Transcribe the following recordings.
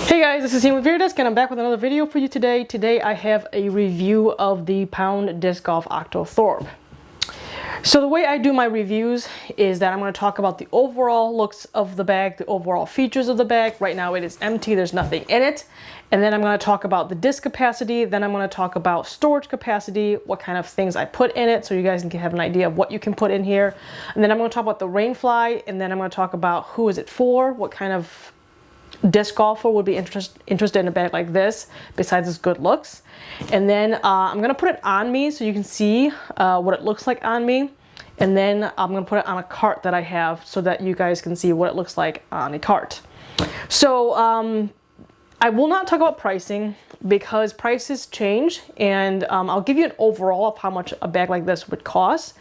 Hey guys, this is Ian with Wearable, and I'm back with another video for you today. Today I have a review of the Pound Disc Golf Octothorpe. So the way I do my reviews is that I'm going to talk about the overall looks of the bag, the overall features of the bag. Right now it is empty, there's nothing in it. And then I'm going to talk about the disc capacity, then I'm going to talk about storage capacity, what kind of things I put in it so you guys can have an idea of what you can put in here. And then I'm going to talk about the rainfly, and then I'm going to talk about who is it for, what kind of disc golfer would be interested in a bag like this besides its good looks. And then I'm gonna put it on me so you can see what it looks like on me, and then I'm gonna put it on a cart that I have so that you guys can see what it looks like on a cart. So I will not talk about pricing because prices change, and I'll give you an overall of how much a bag like this would cost.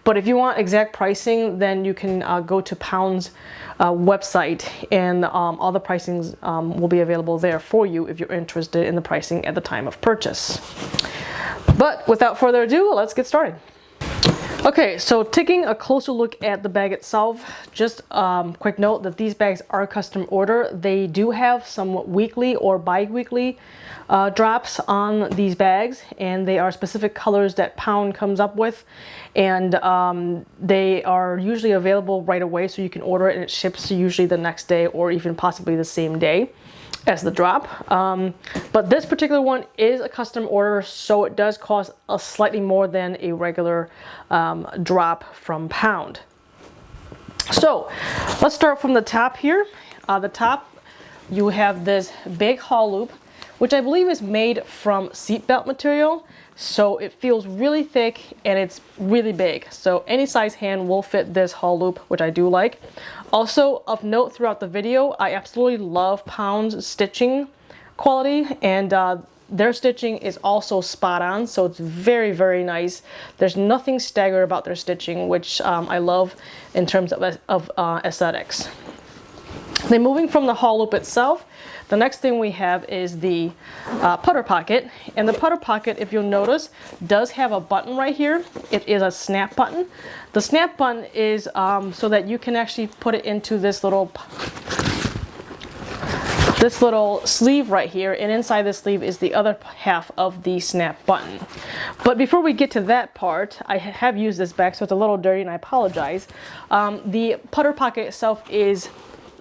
But if you want exact pricing, then you can go to Pound's website, and all the pricings will be available there for you if you're interested in the pricing at the time of purchase. But without further ado, let's get started. Okay, so taking a closer look at the bag itself, just quick note that these bags are custom order. They do have some weekly or bi-weekly drops on these bags, and they are specific colors that Pound comes up with, and they are usually available right away, so you can order it and it ships usually the next day or even possibly the same day as the drop. But this particular one is a custom order, so it does cost slightly more than a regular drop from Pound. So let's start from the top here. The top, you have this big haul loop, which I believe is made from seatbelt material. So it feels really thick and it's really big. So any size hand will fit this haul loop, which I do like. Also of note throughout the video, I absolutely love Pound's stitching quality, and their stitching is also spot on. So it's very, very nice. There's nothing staggered about their stitching, which I love in terms of aesthetics. Then moving from the haul loop itself, the next thing we have is the putter pocket. And the putter pocket, if you'll notice, does have a button right here. It is a snap button. The snap button is so that you can actually put it into this little sleeve right here, and inside the sleeve is the other half of the snap button. But before we get to that part, I have used this bag, so it's a little dirty and I apologize. The putter pocket itself is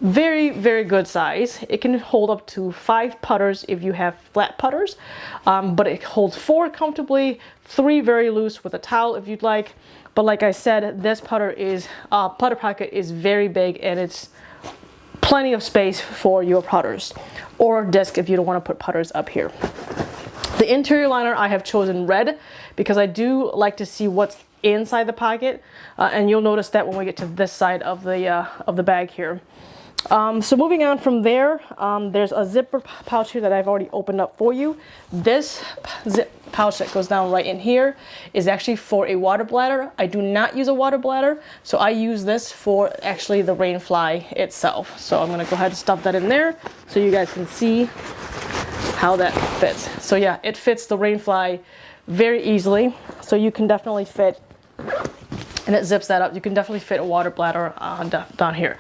very, very good size. It can hold up to 5 putters if you have flat putters, but it holds 4 comfortably, 3 very loose with a towel if you'd like. But like I said, this putter pocket is very big, and it's plenty of space for your putters or disc if you don't want to put putters up here. The interior liner, I have chosen red because I do like to see what's inside the pocket, and you'll notice that when we get to this side of the bag here. So moving on from there, there's a zipper pouch here that I've already opened up for you. This zip pouch that goes down right in here is actually for a water bladder. I do not use a water bladder, so I use this for actually the rainfly itself. So I'm going to go ahead and stuff that in there so you guys can see how that fits. So yeah, it fits the rainfly very easily, so you can definitely fit, and it zips that up. You can definitely fit a water bladder down here.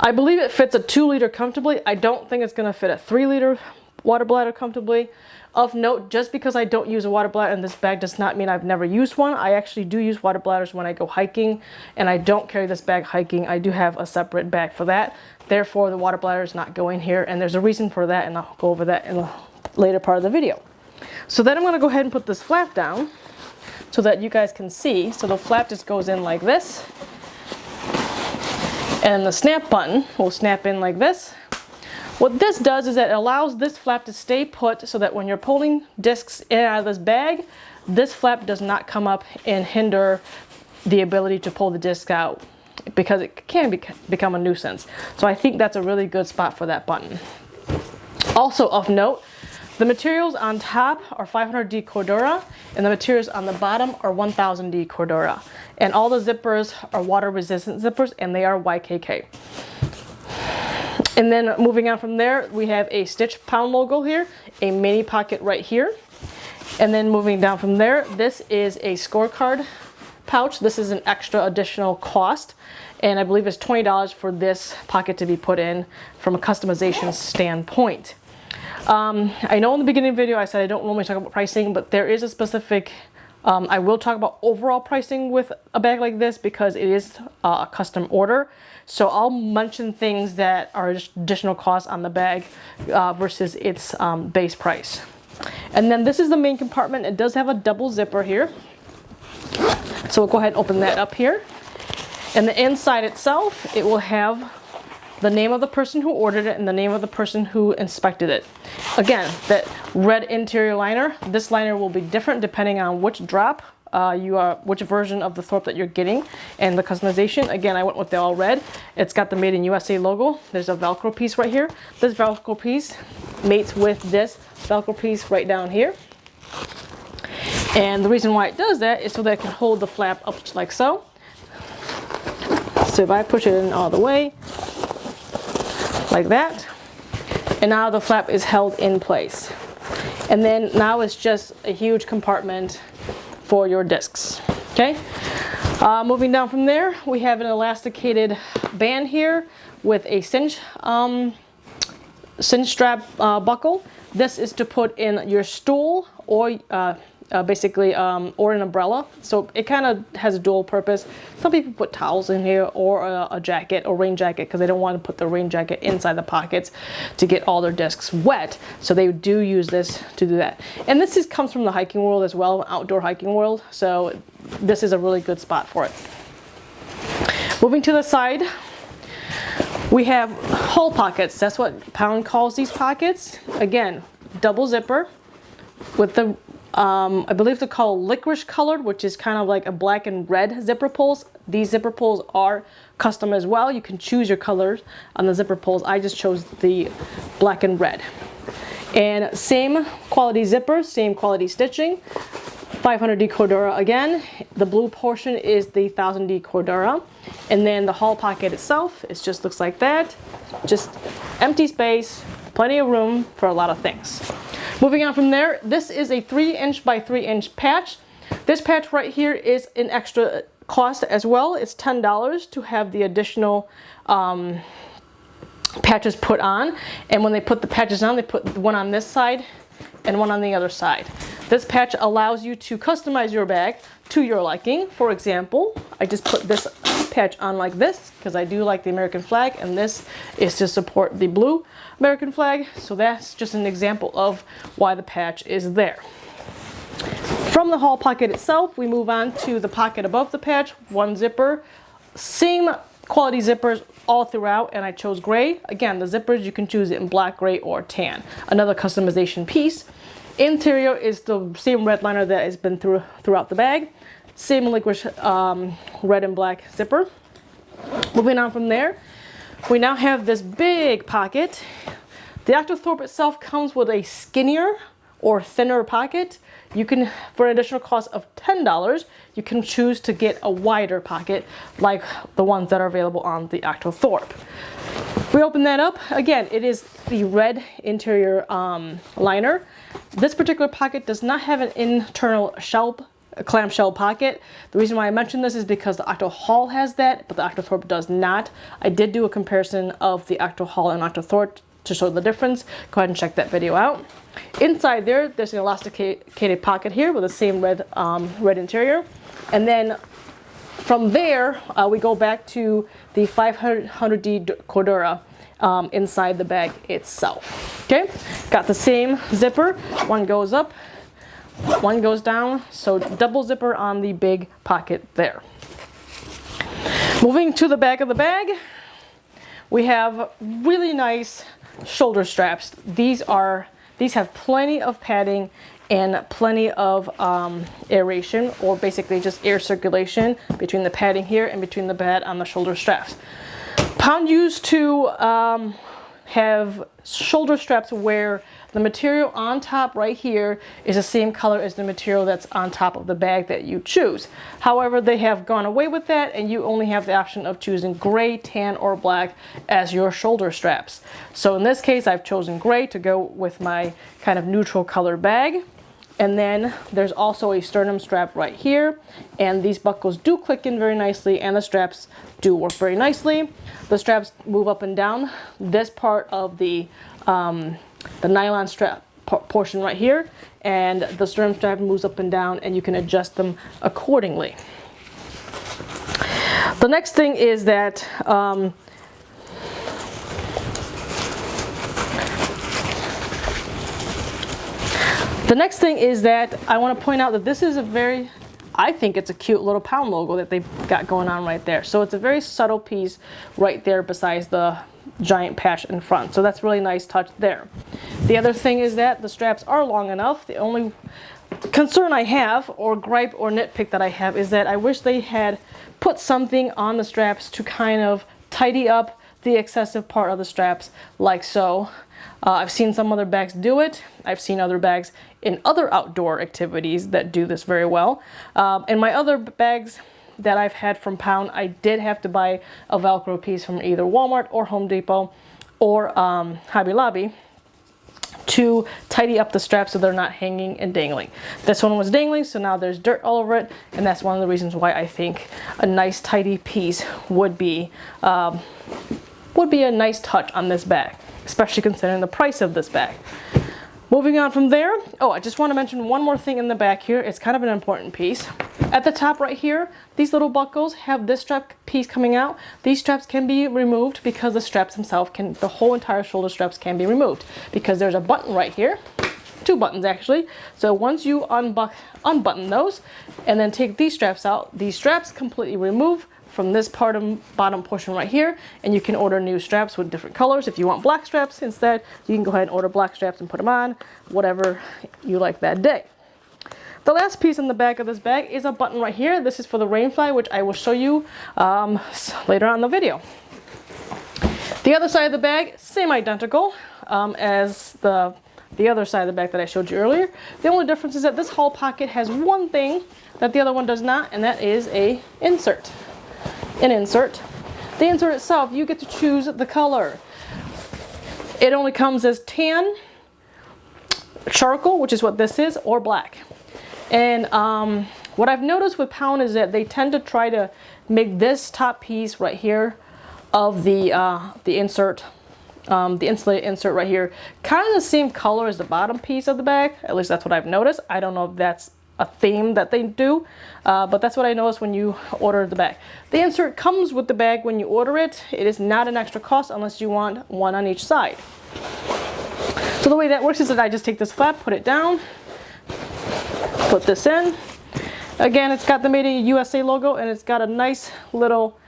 I believe it fits a 2-liter comfortably. I don't think it's going to fit a 3-liter water bladder comfortably. Of note, just because I don't use a water bladder in this bag does not mean I've never used one. I actually do use water bladders when I go hiking, and I don't carry this bag hiking. I do have a separate bag for that. Therefore, the water bladder is not going here, and there's a reason for that, and I'll go over that in the later part of the video. So then I'm going to go ahead and put this flap down so that you guys can see. So the flap just goes in like this, and the snap button will snap in like this. What this does is that it allows this flap to stay put so that when you're pulling discs in and out of this bag, this flap does not come up and hinder the ability to pull the disc out, because it can become a nuisance. So I think that's a really good spot for that button. Also of note, the materials on top are 500D Cordura, and the materials on the bottom are 1000D Cordura. And all the zippers are water resistant zippers, and they are YKK. And then moving on from there, we have a Stitch Pound logo here, a mini pocket right here. And then moving down from there, this is a scorecard pouch. This is an extra additional cost, and I believe it's $20 for this pocket to be put in from a customization standpoint. I know in the beginning of the video I said I don't normally talk about pricing, but there is a specific, I will talk about overall pricing with a bag like this because it is a custom order. So I'll mention things that are additional costs on the bag versus its base price. And then this is the main compartment. It does have a double zipper here. So we'll go ahead and open that up here. And the inside itself, it will have the name of the person who ordered it and the name of the person who inspected it. Again, that red interior liner, this liner will be different depending on which drop which version of the Thorpe that you're getting and the customization. Again, I went with the all red. It's got the Made in USA logo. There's a Velcro piece right here. This Velcro piece mates with this Velcro piece right down here. And the reason why it does that is so that it can hold the flap up like so. So if I push it in all the way, like that, and now the flap is held in place. And then now it's just a huge compartment for your discs. Okay, moving down from there, we have an elasticated band here with a cinch strap buckle. This is to put in your stool or basically or an umbrella, so it kind of has a dual purpose. Some people put towels in here or a jacket or rain jacket because they don't want to put the rain jacket inside the pockets to get all their discs wet, so they do use this to do that. And this comes from the hiking world as well, outdoor hiking world, so this is a really good spot for it. Moving to the side, we have hole pockets. That's what Pound calls these pockets. Again, double zipper with the I believe they're called licorice colored, which is kind of like a black and red zipper pulls. These zipper pulls are custom as well. You can choose your colors on the zipper pulls. I just chose the black and red. And same quality zippers, same quality stitching. 500D Cordura again. The blue portion is the 1000D Cordura. And then the hall pocket itself, it just looks like that. Just empty space, plenty of room for a lot of things. Moving on from there, this is a 3" by 3" patch. This patch right here is an extra cost as well. It's $10 to have the additional patches put on. And when they put the patches on, they put one on this side and one on the other side. This patch allows you to customize your bag to your liking. For example, I just put this patch on like this because I do like the American flag, and this is to support the blue American flag. So that's just an example of why the patch is there. From the hall pocket itself, we move on to the pocket above the patch, one zipper. Same quality zippers all throughout, and I chose gray. Again, the zippers, you can choose it in black, gray, or tan. Another customization piece. Interior is the same red liner that has been throughout the bag. Same licorice red and black zipper. Moving on from there, we now have this big pocket. The Octothorpe itself comes with a skinnier or thinner pocket. You can, for an additional cost of $10, you can choose to get a wider pocket like the ones that are available on the Octothorpe. We open that up. Again, it is the red interior liner. This particular pocket does not have an internal clamshell pocket. The reason why I mentioned this is because the Octo Hall has that, but the Octothorpe does not. I did do a comparison of the Octo Hall and Octothorpe to show the difference. Go ahead and check that video out. Inside there's an elasticated pocket here with the same red interior. And then from there, we go back to the 500D Cordura inside the bag itself. Okay, got the same zipper. One goes up, one goes down, so double zipper on the big pocket there. Moving to the back of the bag, we have really nice shoulder straps. These have plenty of padding and plenty of aeration, or basically just air circulation between the padding here and between the pad on the shoulder straps. Pound used to have shoulder straps where the material on top right here is the same color as the material that's on top of the bag that you choose. However, they have gone away with that, and you only have the option of choosing gray, tan, or black as your shoulder straps. So in this case, I've chosen gray to go with my kind of neutral color bag. And then there's also a sternum strap right here, and these buckles do click in very nicely, and the straps do work very nicely. The straps move up and down. This part of the nylon strap portion right here, and the sternum strap moves up and down, and you can adjust them accordingly. The next thing is that I want to point out that this is I think it's a cute little Pound logo that they've got going on right there. So it's a very subtle piece right there besides the giant patch in front. So that's really nice touch there. The other thing is that the straps are long enough. The only concern I have, or gripe or nitpick that I have, is that I wish they had put something on the straps to kind of tidy up the excessive part of the straps, like so. I've seen some other bags do it. I've seen other bags in other outdoor activities that do this very well. In my other bags that I've had from Pound, I did have to buy a Velcro piece from either Walmart or Home Depot or Hobby Lobby to tidy up the straps so they're not hanging and dangling. This one was dangling, so now there's dirt all over it, and that's one of the reasons why I think a nice tidy piece would be a nice touch on this bag, especially considering the price of this bag. Moving on from there, I just want to mention one more thing in the back here. It's kind of an important piece. At the top right here, these little buckles have this strap piece coming out. These straps can be removed because the straps themselves the whole entire shoulder straps can be removed because there's a button right here. 2 buttons actually. So once you unbutton those and then take these straps out, these straps completely remove from this bottom portion right here, and you can order new straps with different colors. If you want black straps instead, you can go ahead and order black straps and put them on, whatever you like that day. The last piece in the back of this bag is a button right here. This is for the rainfly, which I will show you later on in the video. The other side of the bag, same identical as the other side of the bag that I showed you earlier. The only difference is that this whole pocket has one thing that the other one does not, and that is an insert. The insert itself, you get to choose the color. It only comes as tan, charcoal, which is what this is, or black. And what I've noticed with Pound is that they tend to try to make this top piece right here of the insert, the insulated insert right here, kind of the same color as the bottom piece of the bag. At least that's what I've noticed. I don't know if that's a theme that they do, but that's what I noticed when you order the bag. The insert comes with the bag when you order it. It is not an extra cost unless you want one on each side. So the way that works is that I just take this flap, put it down, put this in. Again, it's got the Made in USA logo, and it's got a nice little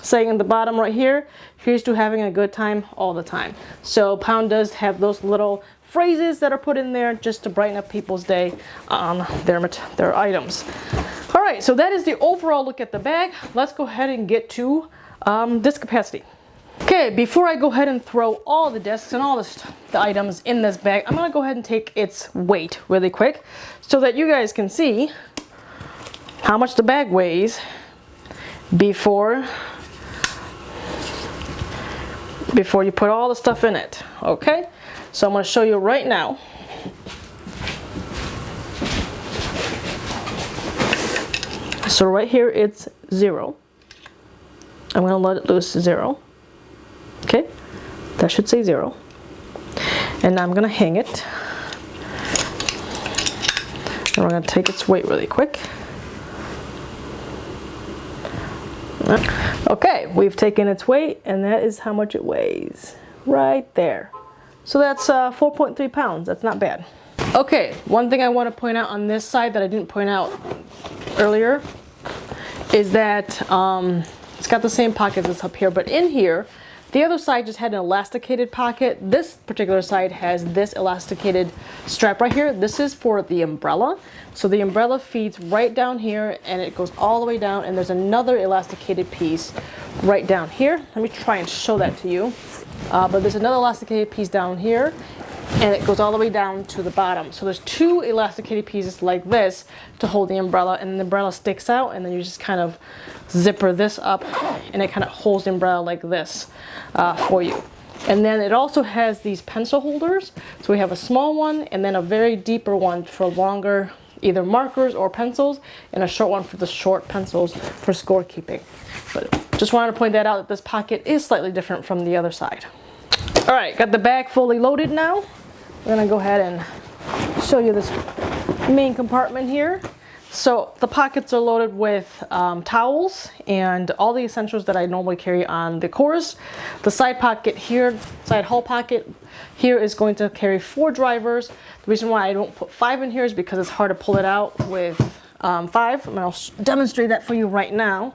saying in the bottom right here, here's to having a good time all the time. So Pound does have those little phrases that are put in there just to brighten up people's day on their items. All right, so that is the overall look at the bag. Let's go ahead and get to disc capacity. Okay, before I go ahead and throw all the discs and all the items in this bag, I'm gonna go ahead and take its weight really quick so that you guys can see how much the bag weighs before you put all the stuff in it. Okay, so I'm going to show you right now. So right here it's 0. I'm going to let it loose 0. Okay, that should say 0. And now I'm going to hang it. And we're going to take its weight really quick. Okay, we've taken its weight, and that is how much it weighs right there. So that's 4.3 pounds. That's not bad. Okay, one thing I want to point out on this side that I didn't point out earlier is that it's got the same pockets as up here, but in here, the other side just had an elasticated pocket. This particular side has this elasticated strap right here. This is for the umbrella. So the umbrella feeds right down here, and it goes all the way down, and there's another elasticated piece right down here. Let me try and show that to you. But there's another elasticated piece down here, and it goes all the way down to the bottom. So there's 2 elasticated pieces like this to hold the umbrella, and the umbrella sticks out, and then you just kind of zipper this up, and it kind of holds the umbrella like this for you. And then it also has these pencil holders. So we have a small one, and then a very deeper one for longer either markers or pencils, and a short one for the short pencils for scorekeeping. But just wanted to point that out, that this pocket is slightly different from the other side. All right, got the bag fully loaded now. I'm gonna go ahead and show you this main compartment here. So the pockets are loaded with towels and all the essentials that I normally carry on the course. The side pocket here, side hull pocket here is going to carry 4 drivers. The reason why I don't put 5 in here is because it's hard to pull it out with 5. And I'll demonstrate that for you right now.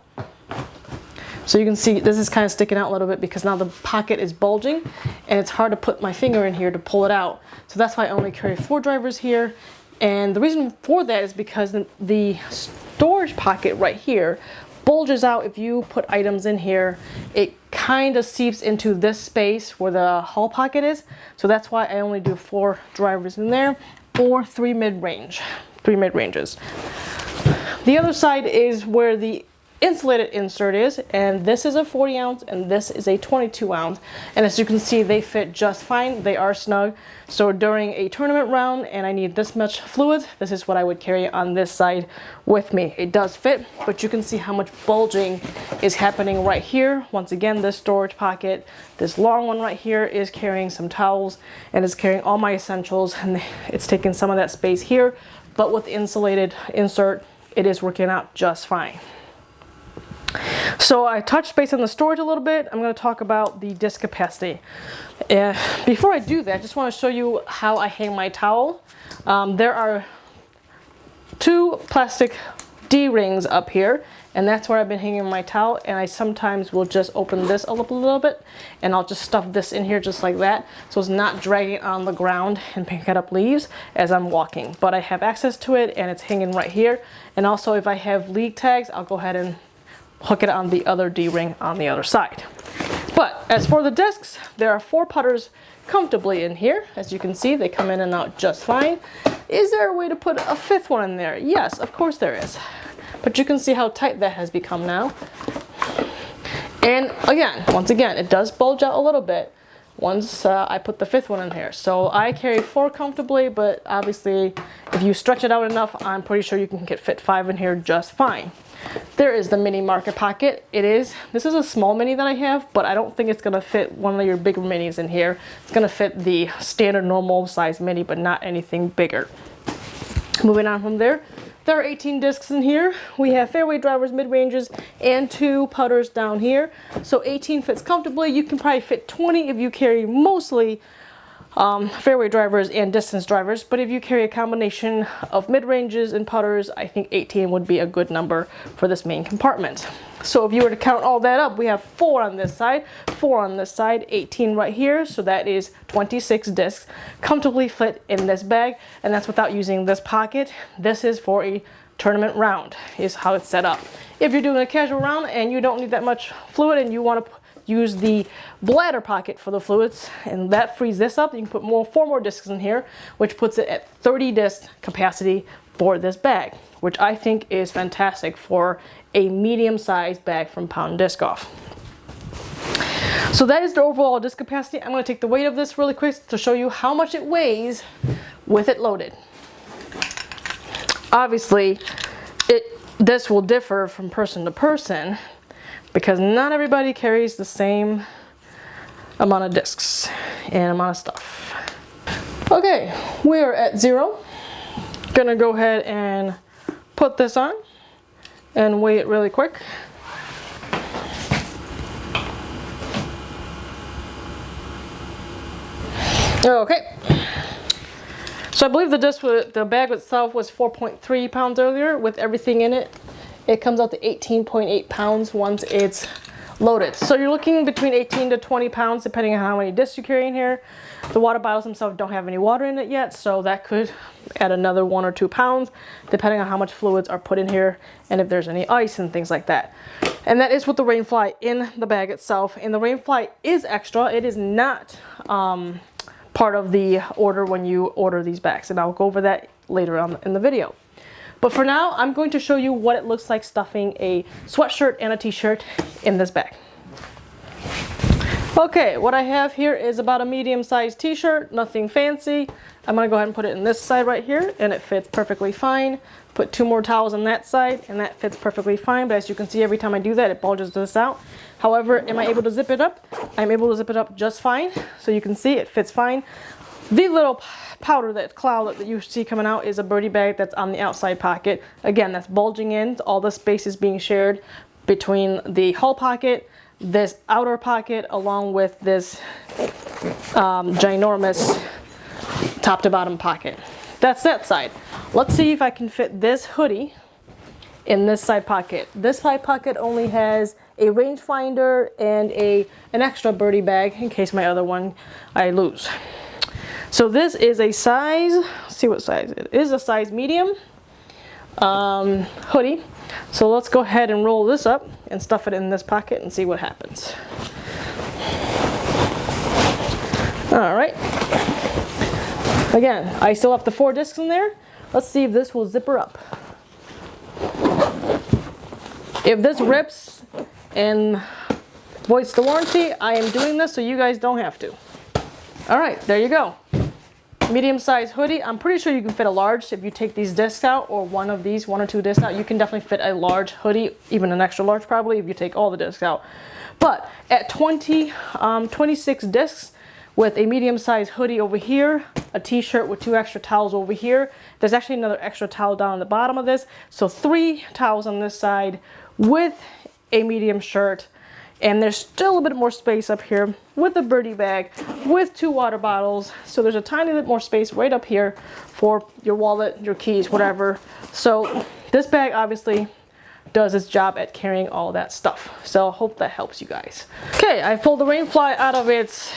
So you can see this is kind of sticking out a little bit because now the pocket is bulging and it's hard to put my finger in here to pull it out. So that's why I only carry 4 drivers here. And the reason for that is because the storage pocket right here bulges out. If you put items in here, it kind of seeps into this space where the hull pocket is. So that's why I only do 4 drivers in there or 3 mid-ranges. The other side is where the insulated insert is, and this is a 40 ounce and this is a 22 ounce, and as you can see they fit just fine. They are snug, so during a tournament round and I need this much fluid, this is what I would carry on this side with me. It does fit, but you can see how much bulging is happening right here. Once again, this storage pocket, this long one right here, is carrying some towels and is carrying all my essentials, and it's taking some of that space here, but with the insulated insert it is working out just fine. So I touched base on the storage a little bit. I'm going to talk about the disc capacity. Before I do that, I just want to show you how I hang my towel. There are 2 plastic D-rings up here, and that's where I've been hanging my towel, and I sometimes will just open this up a little bit and I'll just stuff this in here just like that, so it's not dragging on the ground and picking up leaves as I'm walking. But I have access to it and it's hanging right here. And also if I have league tags, I'll go ahead and hook it on the other D-ring on the other side. But as for the discs, there are 4 putters comfortably in here. As you can see, they come in and out just fine. Is there a way to put a 5th one in there? Yes, of course there is. But you can see how tight that has become now. And again, once again, it does bulge out a little bit once I put the 5th one in here. So I carry 4 comfortably, but obviously if you stretch it out enough, I'm pretty sure you can fit 5 in here just fine. There is the mini market pocket. This is a small mini that I have, but I don't think it's gonna fit one of your bigger minis in here. It's gonna fit the standard normal size mini, but not anything bigger. Moving on from there, there are 18 discs in here. We have fairway drivers, mid-ranges, and 2 putters down here. So 18 fits comfortably. You can probably fit 20 if you carry mostly fairway drivers and distance drivers, but if you carry a combination of mid-ranges and putters, I think 18 would be a good number for this main compartment. So if you were to count all that up, we have 4 on this side, 4 on this side, 18 right here, so that is 26 discs comfortably fit in this bag, and that's without using this pocket. This is for a tournament round, is how it's set up. If you're doing a casual round and you don't need that much fluid and you want to use the bladder pocket for the fluids, and that frees this up, you can put 4 more discs in here, which puts it at 30 disc capacity for this bag, which I think is fantastic for a medium-sized bag from Pound Disc Golf. So that is the overall disc capacity. I'm going to take the weight of this really quick to show you how much it weighs with it loaded. Obviously this will differ from person to person, because not everybody carries the same amount of discs and amount of stuff. Okay, we're at 0. Gonna go ahead and put this on and weigh it really quick. Okay, so I believe the bag itself was 4.3 pounds earlier. With everything in it, it comes out to 18.8 pounds once it's loaded. So you're looking between 18 to 20 pounds depending on how many discs you carry in here. The water bottles themselves don't have any water in it yet, so that could add another 1 or 2 pounds depending on how much fluids are put in here and if there's any ice and things like that. And that is with the rainfly in the bag itself. And the rainfly is extra. It is not part of the order when you order these bags, and I'll go over that later on in the video. But for now, I'm going to show you what it looks like stuffing a sweatshirt and a t-shirt in this bag. Okay, what I have here is about a medium-sized t-shirt, nothing fancy. I'm gonna go ahead and put it in this side right here, and it fits perfectly fine. Put 2 more towels on that side, and that fits perfectly fine. But as you can see, every time I do that, it bulges this out. However, am I able to zip it up? I'm able to zip it up just fine. So you can see it fits fine. The little powder, that cloud that you see coming out, is a birdie bag that's on the outside pocket. Again, that's bulging in. All the space is being shared between the hull pocket, this outer pocket, along with this ginormous top to bottom pocket. That's that side. Let's see if I can fit this hoodie in this side pocket. This side pocket only has a rangefinder and an extra birdie bag in case my other one I lose. So this is a size, let's see what size it is, a size medium hoodie. So let's go ahead and roll this up and stuff it in this pocket and see what happens. All right. Again, I still have the 4 discs in there. Let's see if this will zipper up. If this rips and voids the warranty, I am doing this so you guys don't have to. All right, there you go. Medium-sized hoodie. I'm pretty sure you can fit a large if you take these discs out, or one of these, 1 or 2 discs out. You can definitely fit a large hoodie, even an extra large probably, if you take all the discs out. But at 26 discs with a medium-sized hoodie over here, a t-shirt with 2 extra towels over here. There's actually another extra towel down on the bottom of this. So 3 towels on this side with a medium shirt. And there's still a bit more space up here with a birdie bag, with 2 water bottles. So there's a tiny bit more space right up here for your wallet, your keys, whatever. So this bag obviously does its job at carrying all that stuff. So I hope that helps you guys. Okay, I pulled the Rainfly out of its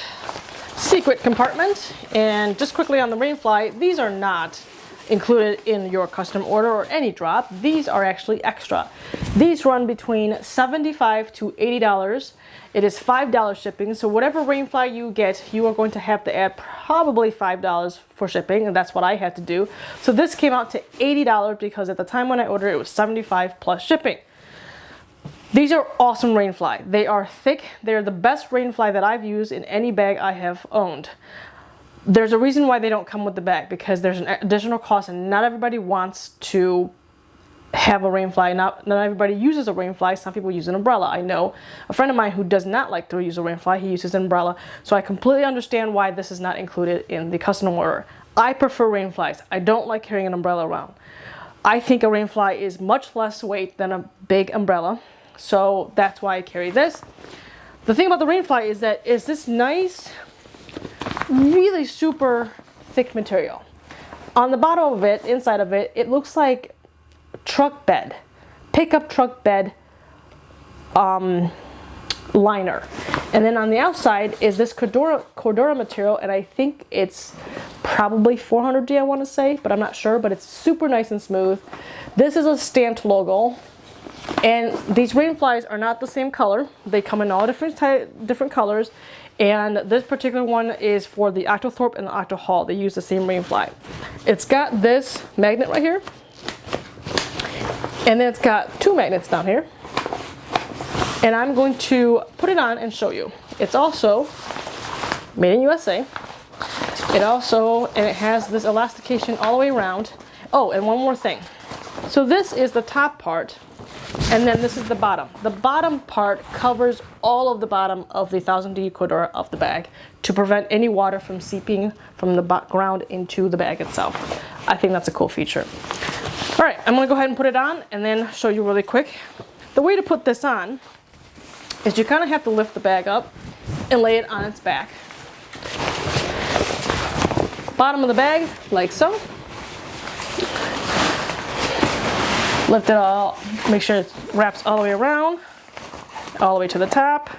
secret compartment. And just quickly on the Rainfly, these are not included in your custom order or any drop. These are actually extra. These run between $75 to $80. It is $5 shipping, so whatever Rainfly you get, you are going to have to add probably $5 for shipping, and that's what I had to do. So this came out to $80 because at the time when I ordered it was $75 plus shipping. These are awesome Rainfly. They are thick. They're the best Rainfly that I've used in any bag I have owned. There's a reason why they don't come with the bag, because there's an additional cost and not everybody wants to have a Rainfly. Not everybody uses a Rainfly. Some people use an umbrella. I know a friend of mine who does not like to use a Rainfly. He uses an umbrella. So I completely understand why this is not included in the custom order. I prefer Rainflies. I don't like carrying an umbrella around. I think a Rainfly is much less weight than a big umbrella. So that's why I carry this. The thing about the Rainfly is that it's this nice, really super thick material. On the bottom of it, inside of it, it looks like truck bed, pickup truck bed liner. And then on the outside is this Cordura material, and I think it's probably 400D, I want to say, but I'm not sure, but it's super nice and smooth. This is a stamped logo. And these Rainflies are not the same color. They come in all different colors. And this particular one is for the Octothorpe and the Octothorpe. They use the same Rainfly. It's got this magnet right here. And then it's got 2 magnets down here. And I'm going to put it on and show you. It's also made in USA. It has this elastication all the way around. Oh, and one more thing. So this is the top part. And then this is the bottom. The bottom part covers all of the bottom of the 1000D Cordura of the bag to prevent any water from seeping from the ground into the bag itself. I think that's a cool feature. All right, I'm gonna go ahead and put it on and then show you really quick. The way to put this on is you kind of have to lift the bag up and lay it on its back. Bottom of the bag, like so. Lift it all, make sure it wraps all the way around, all the way to the top,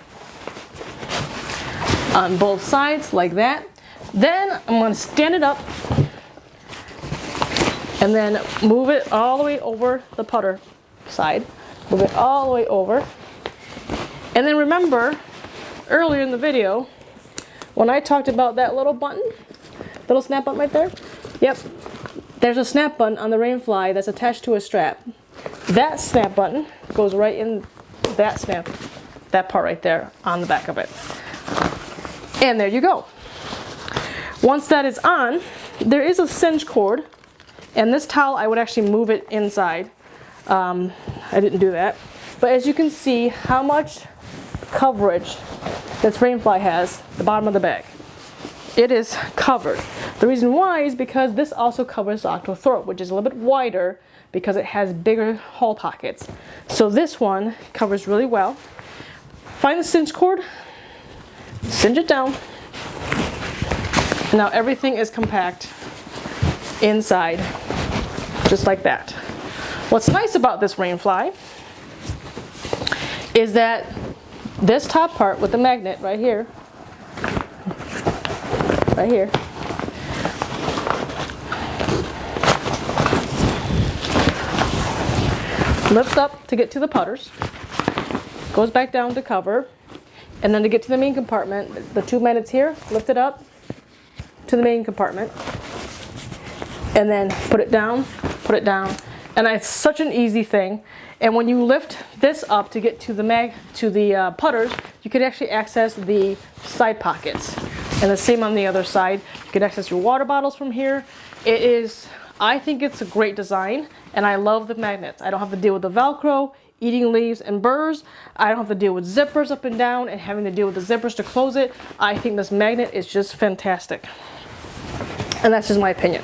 on both sides like that. Then I'm going to stand it up and then move it all the way over the putter side. Move it all the way over. And then remember, earlier in the video, when I talked about that little button, little snap button right there? Yep. There's a snap button on the Rainfly that's attached to a strap. That snap button goes right in that part right there on the back of it. And there you go. Once that is on, there is a cinch cord, and this towel I would actually move it inside. I didn't do that. But as you can see how much coverage this Rainfly has, the bottom of the bag. It is covered. The reason why is because this also covers the Octothorpe, which is a little bit wider because it has bigger hole pockets. So this one covers really well. Find the cinch cord, cinch it down. Now everything is compact inside, just like that. What's nice about this Rainfly is that this top part with the magnet right here, lifts up to get to the putters, goes back down to cover, and then to get to the main compartment, the two magnets here, lift it up to the main compartment, and then put it down, and it's such an easy thing. And when you lift this up to get to the putters, you can actually access the side pockets. And the same on the other side. You can access your water bottles from here. I think it's a great design, and I love the magnets. I don't have to deal with the Velcro, eating leaves and burrs. I don't have to deal with zippers up and down and having to deal with the zippers to close it. I think this magnet is just fantastic. And that's just my opinion.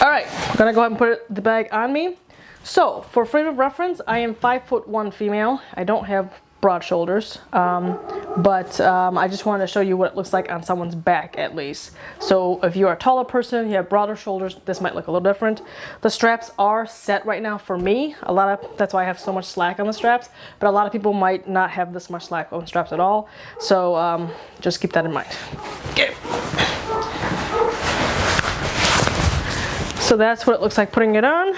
All right, I'm gonna go ahead and put the bag on me. So, for frame of reference, I am 5'1" female. I don't have broad shoulders, but I just wanted to show you what it looks like on someone's back at least. So if you are a taller person, you have broader shoulders, this might look a little different. The straps are set right now for me. That's why I have so much slack on the straps, but a lot of people might not have this much slack on straps at all. So just keep that in mind. Okay. So that's what it looks like putting it on.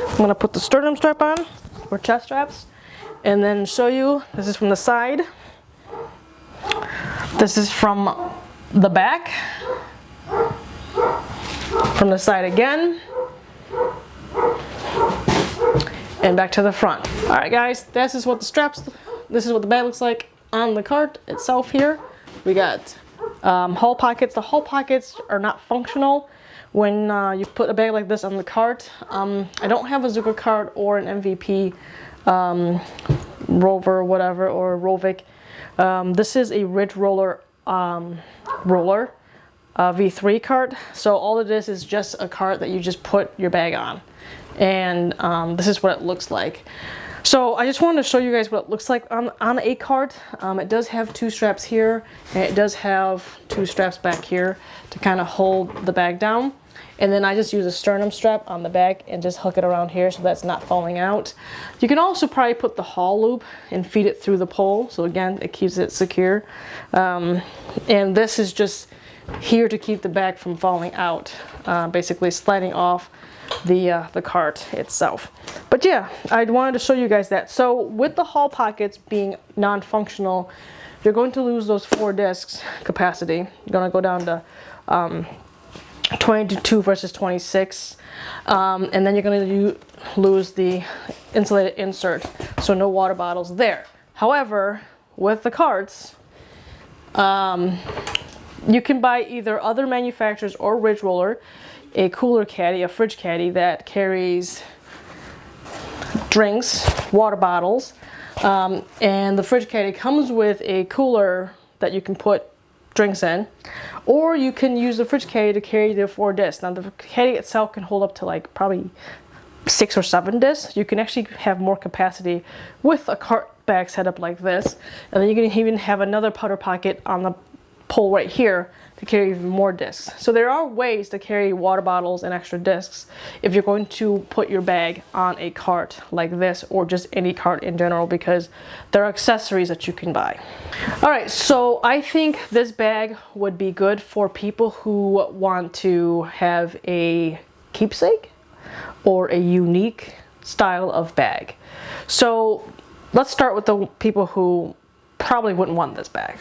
I'm gonna put the sternum strap on, or chest straps, and then show you. This is from the side. This is from the back. From the side again. And back to the front. All right, guys, this is what the bag looks like on the cart itself here. We got hull pockets. The hull pockets are not functional when you put a bag like this on the cart. I don't have a Zuka cart or an MVP Rover, whatever, or Rovic. This is a Ridge Roller V3 cart. So all of this is just a cart that you just put your bag on. And this is what it looks like. So I just wanted to show you guys what it looks like on a cart. It does have two straps here, and it does have two straps back here to kind of hold the bag down. And then I just use a sternum strap on the back and just hook it around here so that's not falling out. You can also probably put the haul loop and feed it through the pole. So again, it keeps it secure. And this is just here to keep the bag from falling out, basically sliding off the cart itself. But yeah, I wanted to show you guys that. So with the haul pockets being non-functional, you're going to lose those 4 discs capacity. You're going to go down to 22 versus 26, and then you're going to lose the insulated insert, so no water bottles there. However, with the carts, you can buy either other manufacturers or Ridge Roller a cooler caddy, a fridge caddy that carries drinks, water bottles, and the fridge caddy comes with a cooler that you can put drinks in, or you can use the fridge caddy to carry the 4 discs. Now the caddy itself can hold up to like probably 6 or 7 discs. You can actually have more capacity with a cart bag setup like this, and then you can even have another putter pocket on the pole right here to carry even more discs. So there are ways to carry water bottles and extra discs if you're going to put your bag on a cart like this, or just any cart in general, because there are accessories that you can buy. All right, so I think this bag would be good for people who want to have a keepsake or a unique style of bag. So let's start with the people who probably wouldn't want this bag.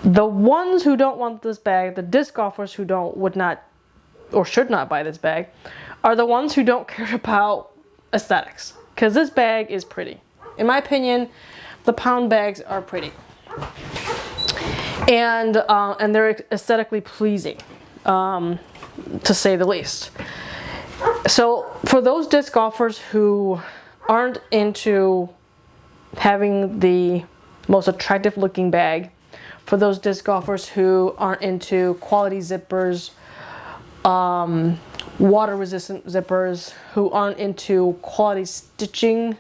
The ones who don't want this bag, the disc golfers who would not or should not buy this bag, are the ones who don't care about aesthetics, because this bag is pretty. In my opinion, the pound bags are pretty, and they're aesthetically pleasing, to say the least. So for those disc golfers who aren't into having the most attractive looking bag for those disc golfers who aren't into quality zippers, water resistant zippers, who aren't into quality stitching,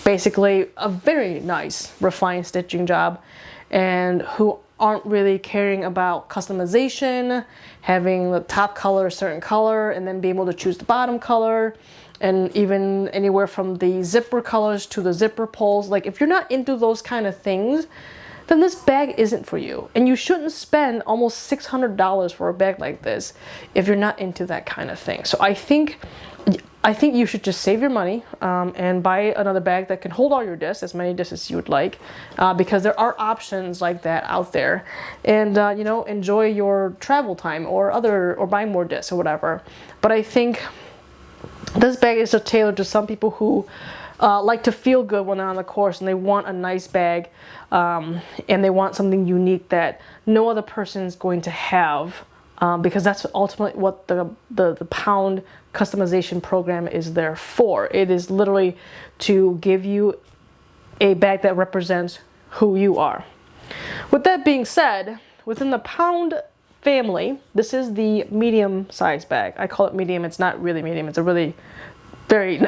basically a very nice refined stitching job, and who aren't really caring about customization, having the top color a certain color and then being able to choose the bottom color, and even anywhere from the zipper colors to the zipper pulls. Like, if you're not into those kind of things, then this bag isn't for you. And you shouldn't spend almost $600 for a bag like this if you're not into that kind of thing. So I think you should just save your money and buy another bag that can hold all your discs, as many discs as you would like, because there are options like that out there. And you know, enjoy your travel time or buy more discs or whatever. But I think this bag is just tailored to some people who like to feel good when they're on the course, and they want a nice bag, and they want something unique that no other person is going to have, because that's ultimately what the Pound customization program is there for. It is literally to give you a bag that represents who you are. With that being said, within the Pound family, this is the medium size bag. I call it medium. It's not really medium. It's a really very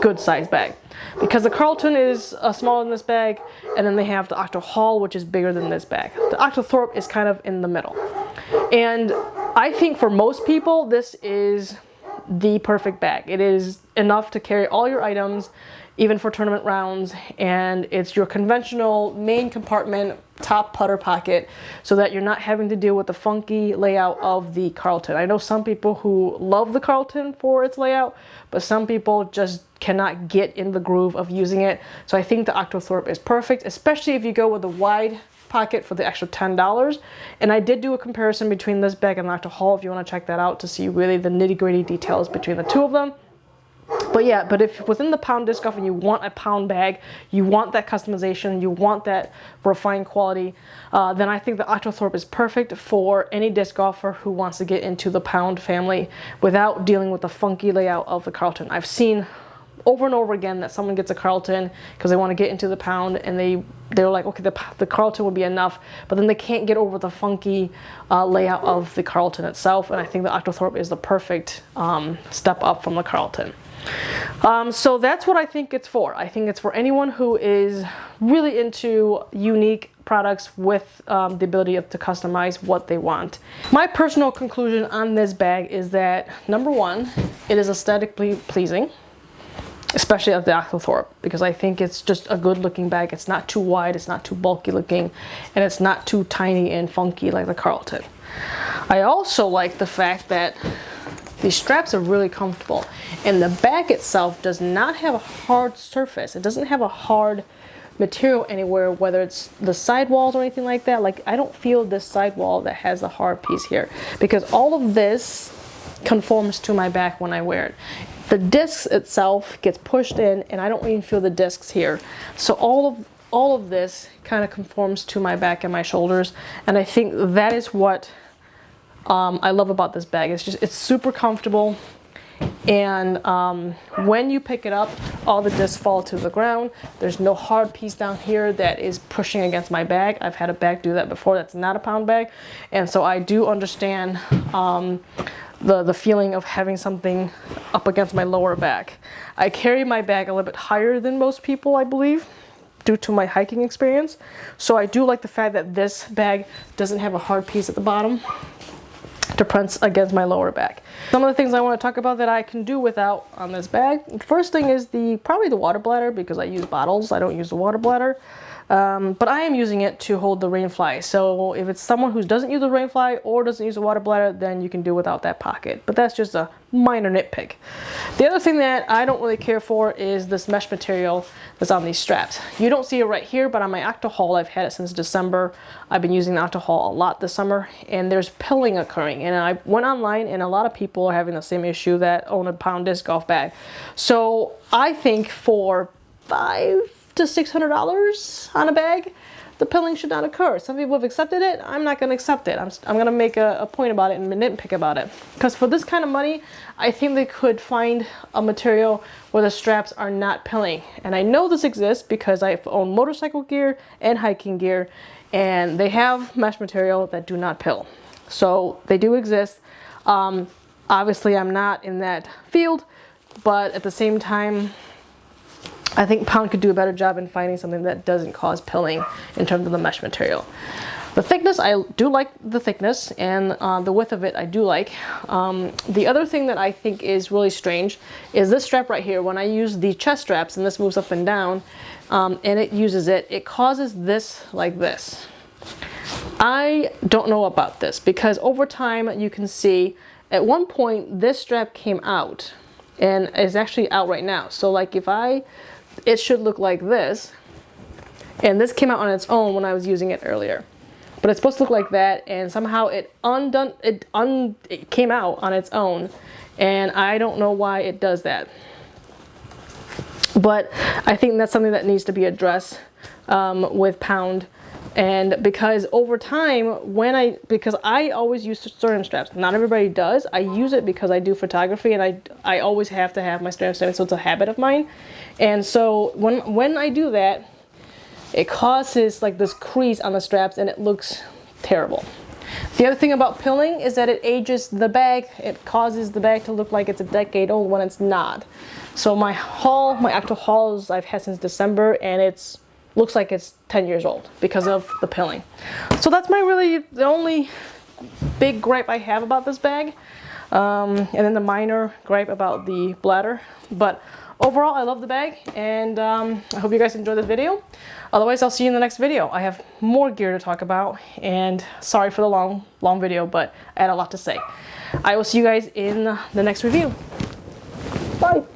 good size bag, because the Carlton is smaller than this bag, and then they have the Octothorpe, which is bigger than this bag. The Octothorpe is kind of in the middle, and I think for most people this is the perfect bag. It is enough to carry all your items, even for tournament rounds, and it's your conventional main compartment top putter pocket, so that you're not having to deal with the funky layout of the Carlton. I know some people who love the Carlton for its layout, but some people just cannot get in the groove of using it. So I think the Octothorpe is perfect, especially if you go with the wide pocket for the extra $10. And I did do a comparison between this bag and the Octothorpe if you want to check that out to see really the nitty-gritty details between the two of them. But yeah, but if within the Pound disc golf and you want a Pound bag, you want that customization, you want that refined quality, then I think the Octothorpe is perfect for any disc golfer who wants to get into the Pound family without dealing with the funky layout of the Carlton. I've seen over and over again that someone gets a Carlton because they want to get into the Pound, and they're like, okay, the Carlton would be enough, but then they can't get over the funky layout of the Carlton itself. And I think the Octothorpe is the perfect step up from the Carlton. So that's what I think it's for. I think it's for anyone who is really into unique products with the ability to customize what they want. My personal conclusion on this bag is that, number one, it is aesthetically pleasing, especially at the Octothorpe, because I think it's just a good looking bag. It's not too wide, it's not too bulky looking, and it's not too tiny and funky like the Carlton. I also like the fact that these straps are really comfortable, and the bag itself does not have a hard surface. It doesn't have a hard material anywhere, whether it's the sidewalls or anything like that. Like, I don't feel this sidewall that has a hard piece here, because all of this conforms to my back when I wear it. The discs itself gets pushed in, and I don't even feel the discs here. So all of this kind of conforms to my back and my shoulders, and I think that is what I love about this bag. It's super comfortable, and when you pick it up, all the discs fall to the ground. There's no hard piece down here that is pushing against my bag. I've had a bag do that before. That's not a Pound bag, and so I do understand the feeling of having something up against my lower back. I carry my bag a little bit higher than most people, I believe, due to my hiking experience. So I do like the fact that this bag doesn't have a hard piece at the bottom to press against my lower back. Some of the things I want to talk about that I can do without on this bag. First thing is probably the water bladder, because I use bottles. I don't use the water bladder. But I am using it to hold the rain fly. So if it's someone who doesn't use a rain fly or doesn't use a water bladder, then you can do without that pocket. But that's just a minor nitpick. The other thing that I don't really care for is this mesh material that's on these straps. You don't see it right here, but on my Octothorpe, I've had it since December. I've been using the Octothorpe a lot this summer, and there's pilling occurring. And I went online, and a lot of people are having the same issue that own a Pound disc golf bag. So I think for $500 to $600 on a bag, the pilling should not occur. Some people have accepted it. I'm not going to accept it. I'm going to make a point about it and nitpick about it. Because for this kind of money, I think they could find a material where the straps are not pilling. And I know this exists because I own motorcycle gear and hiking gear, and they have mesh material that do not pill. So they do exist. Obviously, I'm not in that field, but at the same time, I think Pound could do a better job in finding something that doesn't cause pilling in terms of the mesh material. The thickness, I do like the thickness, and the width of it I do like. The other thing that I think is really strange is this strap right here. When I use the chest straps, and this moves up and down, and it uses it, it causes this like this. I don't know about this because over time you can see at one point this strap came out and is actually out right now. So like it should look like this, and this came out on its own when I was using it earlier. But it's supposed to look like that, and somehow it came out on its own, and I don't know why it does that. But I think that's something that needs to be addressed with Pound. And because over time, because I always use sternum straps. Not everybody does. I use it because I do photography, and I always have to have my sternum straps, so it's a habit of mine. And so when I do that, it causes like this crease on the straps, and it looks terrible. The other thing about pilling is that it ages the bag. It causes the bag to look like it's a decade old when it's not. So my Octo hauls I've had since December, and looks like it's 10 years old because of the pilling. So that's the only big gripe I have about this bag. And then the minor gripe about the bladder. But overall, I love the bag, and I hope you guys enjoyed this video. Otherwise, I'll see you in the next video. I have more gear to talk about, and sorry for the long video, but I had a lot to say. I will see you guys in the next review. Bye.